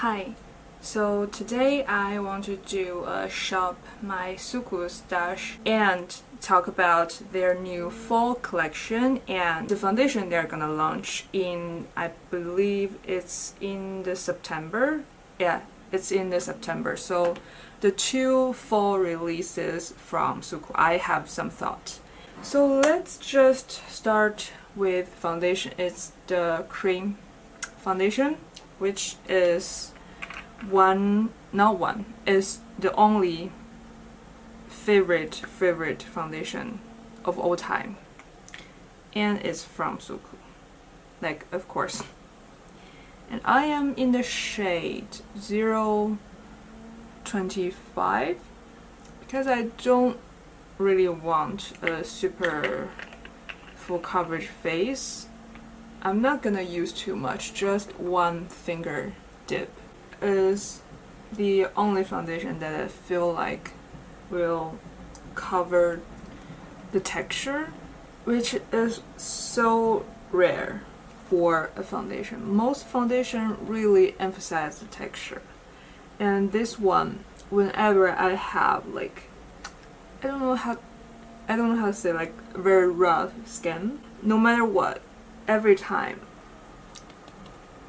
Hi, so today I want to do a shop my SUQQU stash and talk about their new fall collection and the foundation they're gonna launch in, I believe it's in the September. Yeah, it's in the September. So the two fall releases from SUQQU, I have some thought. So let's just start with foundation. It's the cream foundation, which is is the only favorite foundation of all time, and it's from SUQQU, like, of course. And I am in the shade 025 because I don't really want a super full coverage face. I'm not gonna use too much, just one finger dip is the only foundation that I feel like will cover the texture, which is so rare for a foundation. Most foundation really emphasize the texture, and this one, whenever I have like I don't know how to say, like very rough skin, no matter what, every time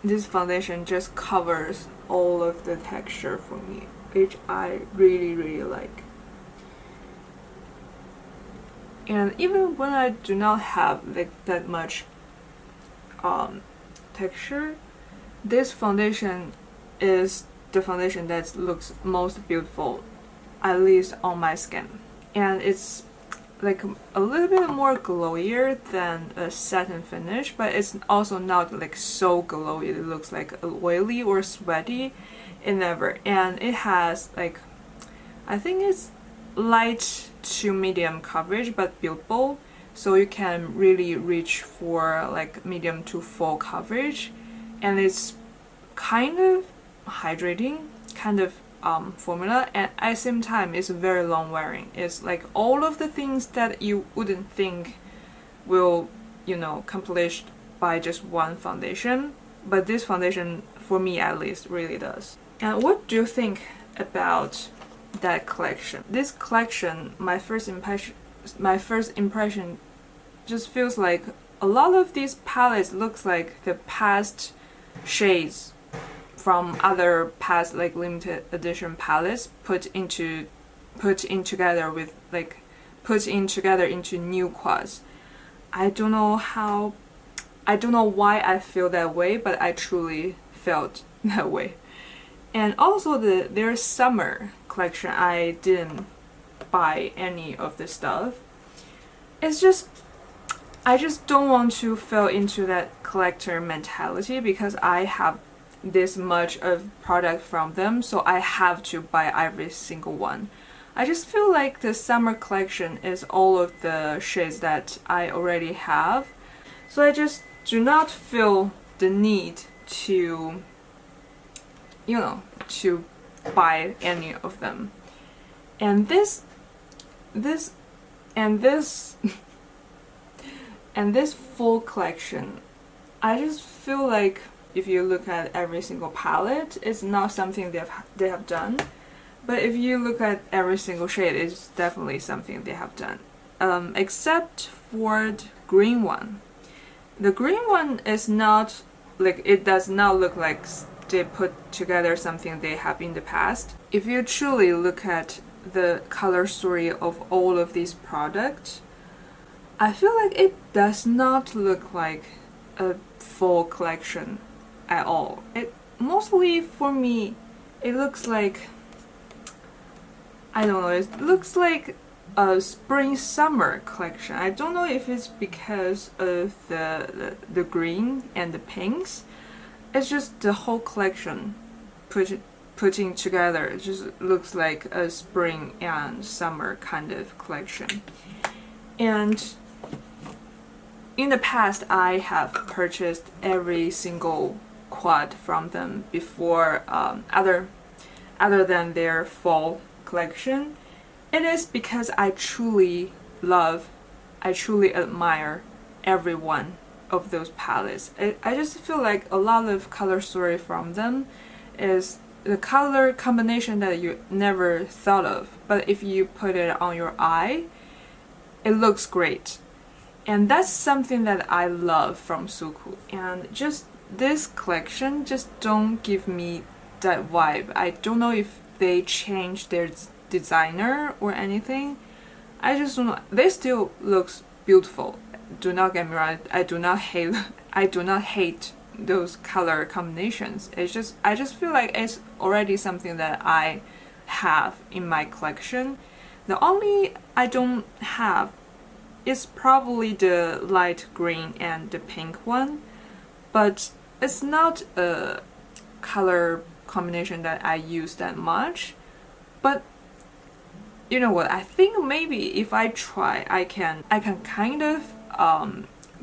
this foundation just covers all of the texture for me, which I really like. And even when I do not have like that much texture, this foundation is the foundation that looks most beautiful, at least on my skin. And it's like a little bit more glowier than a satin finish, but it's also not like so glowy it looks like oily or sweaty. It never. And it has like, I think it's light to medium coverage but buildable, so you can really reach for like medium to full coverage. And it's kind of hydrating kind of formula, and at the same time it's very long wearing. It's like all of the things that you wouldn't think will, accomplished by just one foundation, but this foundation, for me at least, really does. And what do you think about that collection? This collection, my first impression just feels like a lot of these palettes looks like the past shades from other past like limited edition palettes put in together into new quads. I don't know why I feel that way, but I truly felt that way. And also their summer collection, I didn't buy any of the stuff. It's just I just don't want to fall into that collector mentality because I have this much of product from them, so I have to buy every single one. I just feel like the summer collection is all of the shades that I already have, so I just do not feel the need to to buy any of them. And this and this full collection, I just feel like if you look at every single palette, it's not something they have done. But if you look at every single shade, it's definitely something they have done. Except for the green one. The green one is not like, it does not look like they put together something they have in the past. If you truly look at the color story of all of these products, I feel like it does not look like a full collection at all. It mostly, for me, it looks like, I don't know, it looks like a spring summer collection. I don't know if it's because of the green and the pinks. It's just the whole collection putting together, it just looks like a spring and summer kind of collection. And in the past, I have purchased every single quad from them before, other than their fall collection. It is because I truly admire every one of those palettes. I just feel like a lot of color story from them is the color combination that you never thought of, but if you put it on your eye, it looks great. And that's something that I love from SUQQU. And just this collection just don't give me that vibe. I don't know if they changed their designer or anything. I just don't know. They still looks beautiful. Do not get me wrong. I do not hate those color combinations. It's just I just feel like it's already something that I have in my collection. The only I don't have is probably the light green and the pink one, but it's not a color combination that I use that much. But you know what, I think maybe if I try, I can kind of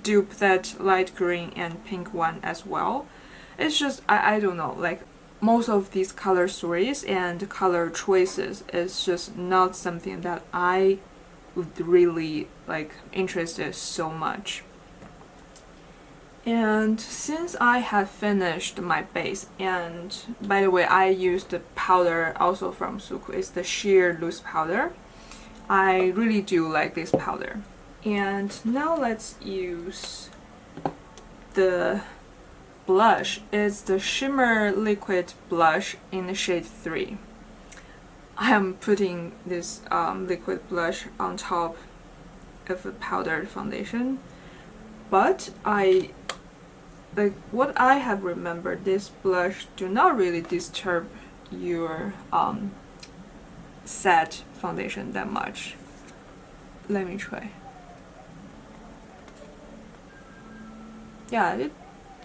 dupe that light green and pink one as well. It's just I don't know, like most of these color stories and color choices is just not something that I would really like interested so much. And since I have finished my base, and by the way, I used the powder also from SUQQU. It's the sheer loose powder. I really do like this powder. And now let's use the blush. It's the Shimmer liquid blush in the shade 3. I am putting this liquid blush on top of a powdered foundation, but what I have remembered, this blush do not really disturb your set foundation that much. Let me try. Yeah, it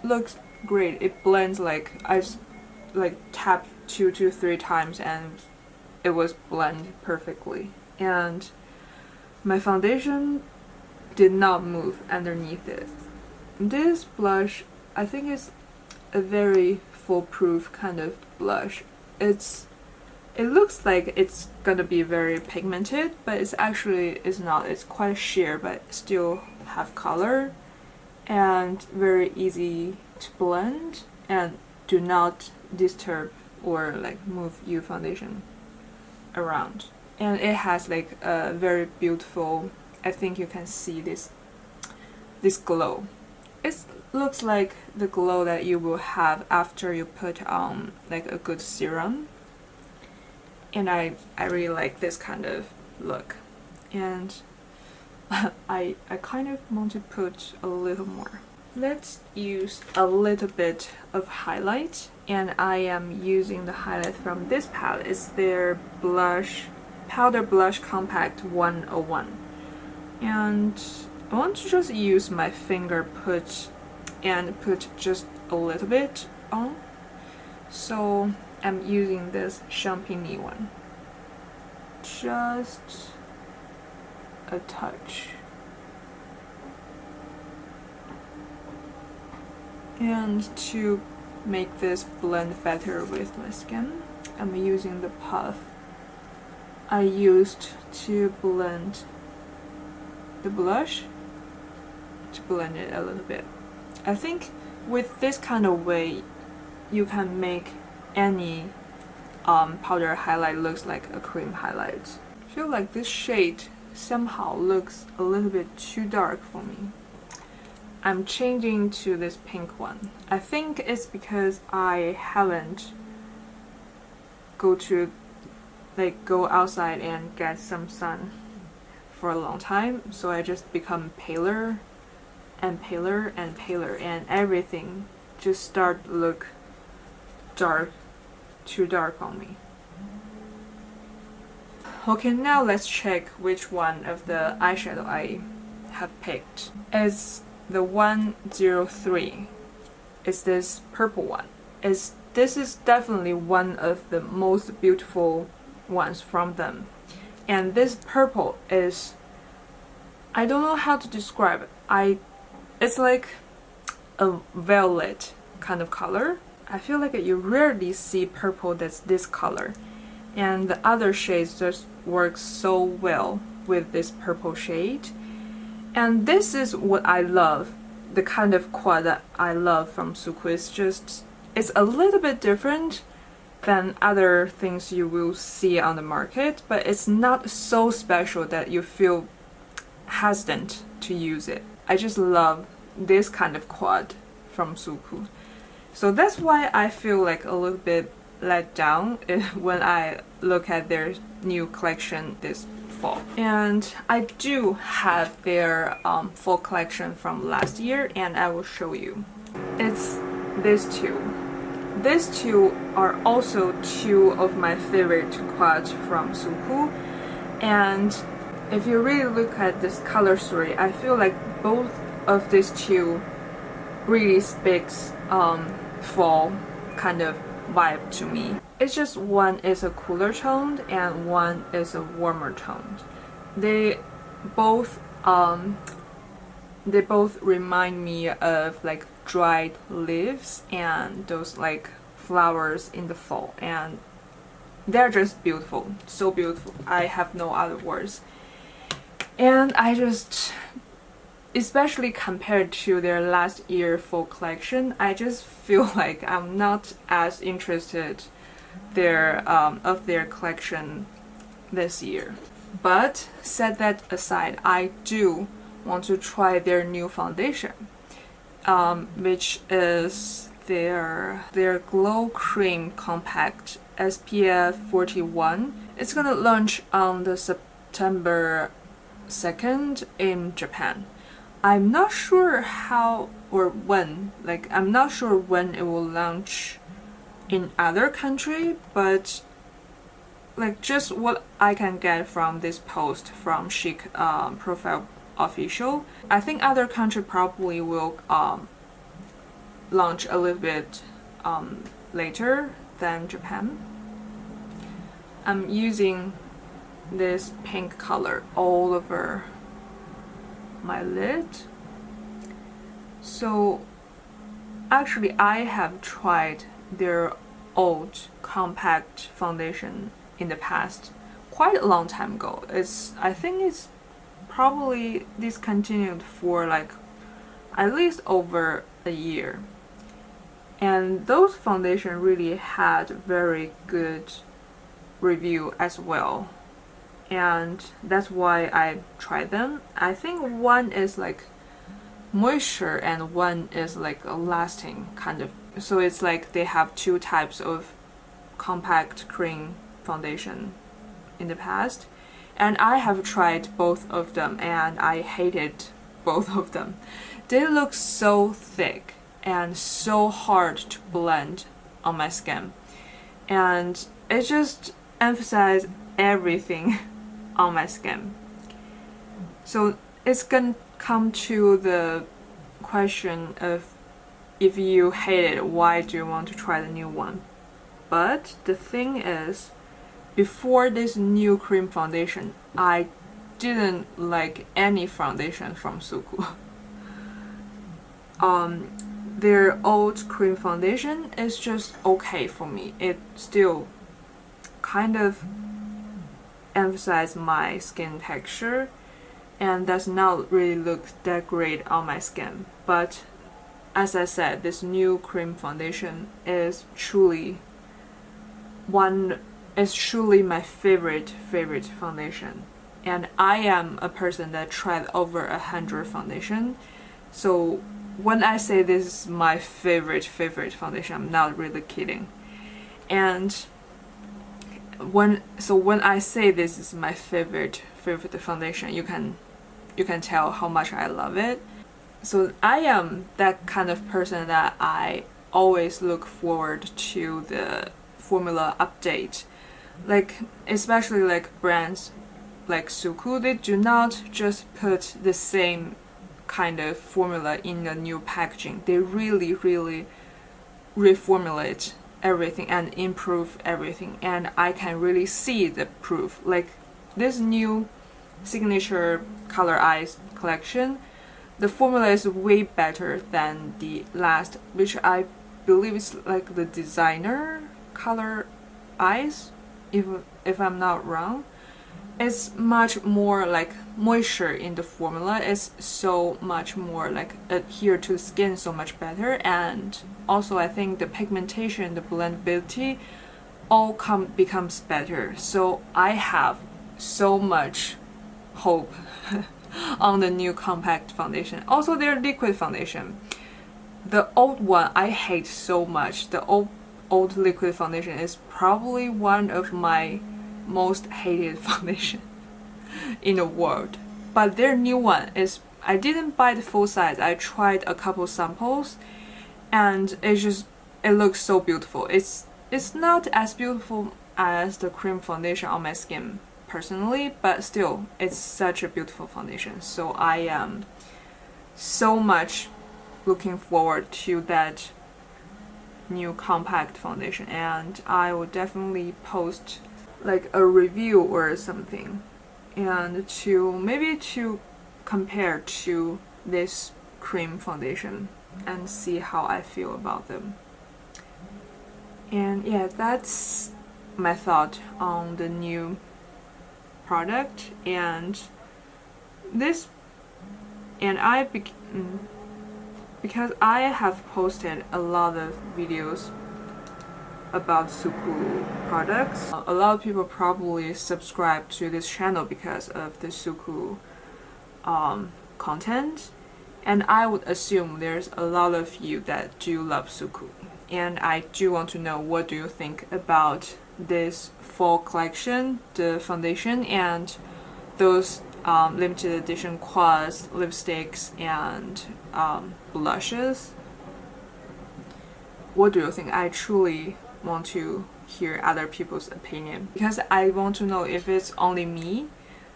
looks great. It blends like I just tapped 2 to 3 times and it was blended perfectly. And my foundation did not move underneath it. This blush, I think, is a very foolproof kind of blush. It looks like it's gonna be very pigmented, but it's not. It's quite sheer, but still have color and very easy to blend and do not disturb or like move your foundation around. And it has like a very beautiful, I think you can see this glow. It looks like the glow that you will have after you put on like a good serum. And I really like this kind of look. And I kind of want to put a little more. Let's use a little bit of highlight, and I am using the highlight from this palette. It's their Powder Blush Compact 101. And I want to just use my finger put just a little bit on. So I'm using this champagne one. Just a touch. And to make this blend better with my skin, I'm using the puff I used to blend the blush, to blend it a little bit. I think with this kind of way, you can make any powder highlight looks like a cream highlight. I feel like this shade somehow looks a little bit too dark for me. I'm changing to this pink one. I think it's because I haven't go outside and get some sun for a long time, so I just become paler and paler and paler, and everything just start to look dark, too dark on me. Okay, now let's check which one of the eyeshadow I have picked. It's the 103. It's this purple one. This is definitely one of the most beautiful ones from them. And this purple is, I don't know how to describe it. It's like a violet kind of color. I feel like you rarely see purple that's this color. And the other shades just work so well with this purple shade. And this is what I love, the kind of quad that I love from SUQQU. It's a little bit different, than other things you will see on the market, but it's not so special that you feel hesitant to use it. I just love this kind of quad from SUQQU. So that's why I feel like a little bit let down when I look at their new collection this fall. And I do have their fall collection from last year, and I will show you. It's these two. These two are also two of my favorite quads from SUQQU, and if you really look at this color story, I feel like both of these two really speaks fall kind of vibe to me. It's just one is a cooler toned and one is a warmer toned. They both remind me of like dried leaves and those like flowers in the fall, and they're just beautiful, so beautiful. I have no other words. And I just, especially compared to their last year fall collection, I just feel like I'm not as interested of their collection this year. But set that aside, I do want to try their new foundation, which is their Glow Cream Compact SPF 41. It's gonna launch on the September 2nd in Japan. I'm not sure how or when, like I'm not sure when it will launch in other country, but like just what I can get from this post from Chic Profile Official, I think other country probably will launch a little bit later than Japan. I'm using this pink color all over my lid. So actually I have tried their old compact foundation in the past, quite a long time ago. I think it's probably discontinued for like at least over a year, and those foundation really had very good review as well, and that's why I tried them. I think one is like moisture and one is like a lasting kind of, so it's like they have two types of compact cream foundation in the past, and I have tried both of them and I hated both of them. They look so thick and so hard to blend on my skin, and it just emphasizes everything on my skin. So it's gonna come to the question of, if you hate it, why do you want to try the new one? But the thing is, before this new cream foundation, I didn't like any foundation from SUQQU. Their old cream foundation is just okay for me. It still kind of emphasizes my skin texture and does not really look that great on my skin. But as I said, this new cream foundation is truly my favorite foundation, and I am a person that tried over 100 foundation. So when I say this is my favorite foundation, I'm not really kidding. And when I say this is my favorite foundation, you can tell how much I love it. So I am that kind of person that I always look forward to the formula update. Like especially like brands like SUQQU, they do not just put the same kind of formula in a new packaging. They really reformulate everything and improve everything, and I can really see the proof. Like this new Signature Color Eyes collection, the formula is way better than the last, which I believe is like the designer color eyes, if I'm not wrong. It's much more like moisture in the formula. It's so much more like adhere to the skin so much better, and also I think the pigmentation, the blendability all becomes better. So I have so much hope on the new compact foundation. Also their liquid foundation. The old one I hate so much. The old liquid foundation is probably one of my most hated foundation in the world. But their new one is, I didn't buy the full size. I tried a couple samples and it looks so beautiful. It's not as beautiful as the cream foundation on my skin personally, but still it's such a beautiful foundation. So I am so much looking forward to that new compact foundation, and I will definitely post like a review or something, and maybe to compare to this cream foundation and see how I feel about them. And yeah, that's my thought on the new product. And this, and because I have posted a lot of videos about SUQQU products. A lot of people probably subscribe to this channel because of the SUQQU content, and I would assume there's a lot of you that do love SUQQU. And I do want to know, what do you think about this fall collection, the foundation, and those limited edition quads, lipsticks, and blushes? What do you think? I truly want to hear other people's opinion, because I want to know if it's only me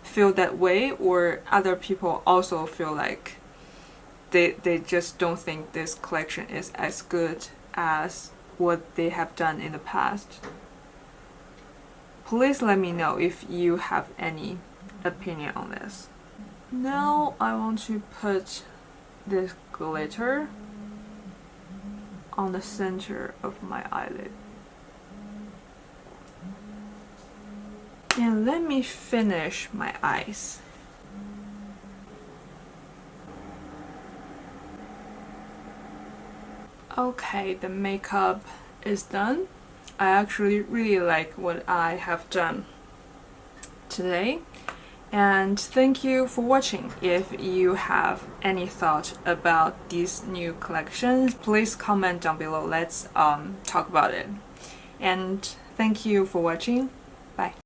feel that way, or other people also feel like they just don't think this collection is as good as what they have done in the past. Please let me know if you have any opinion on this. Now I want to put this glitter on the center of my eyelid. And let me finish my eyes. Okay, the makeup is done. I actually really like what I have done today. And thank you for watching. If you have any thought about these new collections, please comment down below. Let's talk about it. And thank you for watching. Bye.